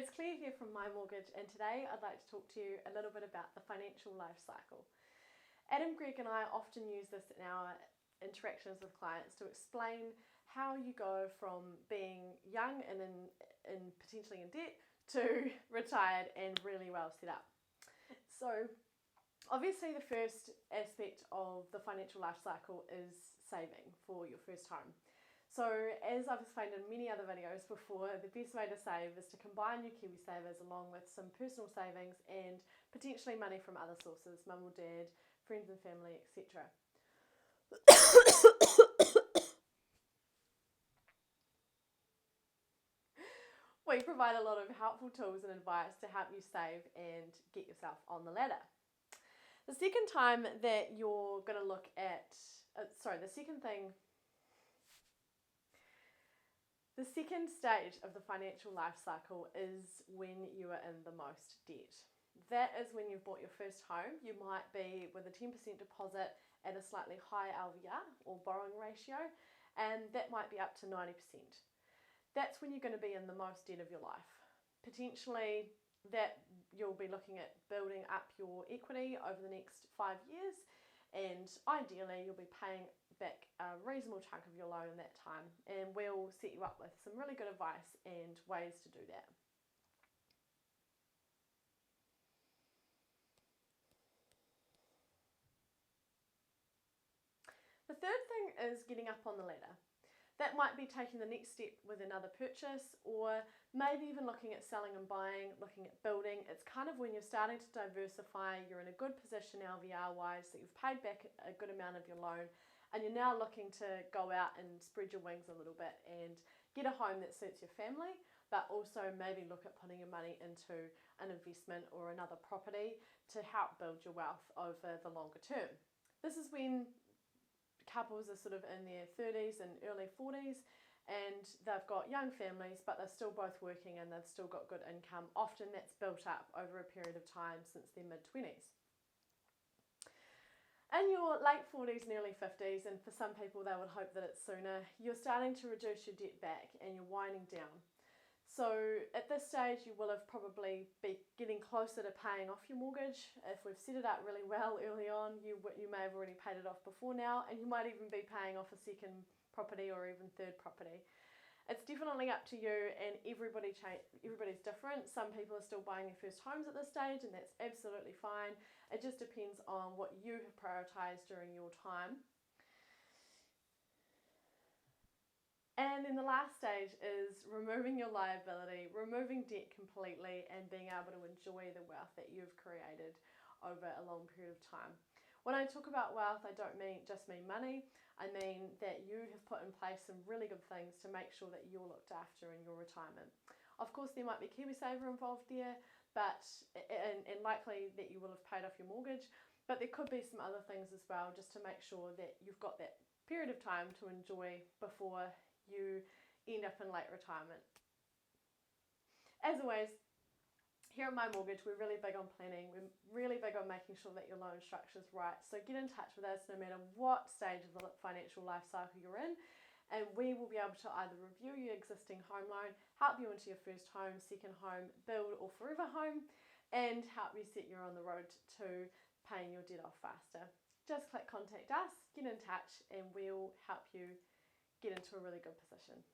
it's Claire here from My Mortgage, and today I'd like to talk to you a little bit about the financial life cycle. Adam, Greg and I often use this in our interactions with clients to explain how you go from being young and potentially in debt to retired and really well set up. So obviously the first aspect of the financial life cycle is saving for your first home. So as I've explained in many other videos before, the best way to save is to combine your KiwiSavers along with some personal savings and potentially money from other sources, mum or dad, friends and family, etc. We provide a lot of helpful tools and advice to help you save and get yourself on the ladder. The second time that you're going to look at, the second stage of the financial life cycle is when you are in the most debt. That is when you've bought your first home. You might be with a 10% deposit at a slightly high LVR or borrowing ratio, and that might be up to 90%. That's when you're going to be in the most debt of your life. Potentially that you'll be looking at building up your equity over the next 5 years, and ideally you'll be paying back a reasonable chunk of your loan in that time, and we'll set you up with some really good advice and ways to do that. The third thing is getting up on the ladder. That might be taking the next step with another purchase, or maybe even looking at selling and buying, looking at building. It's kind of when you're starting to diversify, you're in a good position LVR wise, that you've paid back a good amount of your loan, and you're now looking to go out and spread your wings a little bit and get a home that suits your family, but also maybe look at putting your money into an investment or another property to help build your wealth over the longer term. This is when couples are sort of in their 30s and early 40s, and they've got young families, but they're still both working and they've still got good income. Often that's built up over a period of time since their mid-20s. In your late 40s and early 50s, and for some people they would hope that it's sooner, you're starting to reduce your debt back and you're winding down. So at this stage you will have probably be getting closer to paying off your mortgage. If we've set it up really well early on, you may have already paid it off before now, and you might even be paying off a second property or even third property. It's definitely up to you, and everybody's different. Some people are still buying their first homes at this stage, and that's absolutely fine. It just depends on what you have prioritised during your time. And then the last stage is removing your liability, removing debt completely, and being able to enjoy the wealth that you've created over a long period of time. When I talk about wealth, I don't just mean money. I mean that you have put in place some really good things to make sure that you're looked after in your retirement. Of course, there might be KiwiSaver involved there, and likely that you will have paid off your mortgage, but there could be some other things as well, just to make sure that you've got that period of time to enjoy before you end up in late retirement. As always, here at My Mortgage, we're really big on planning. We're really big on making sure that your loan structure is right. So get in touch with us no matter what stage of the financial life cycle you're in, and we will be able to either review your existing home loan, help you into your first home, second home, build or forever home, and help you set you on the road to paying your debt off faster. Just click contact us, get in touch, and we'll help you get into a really good position.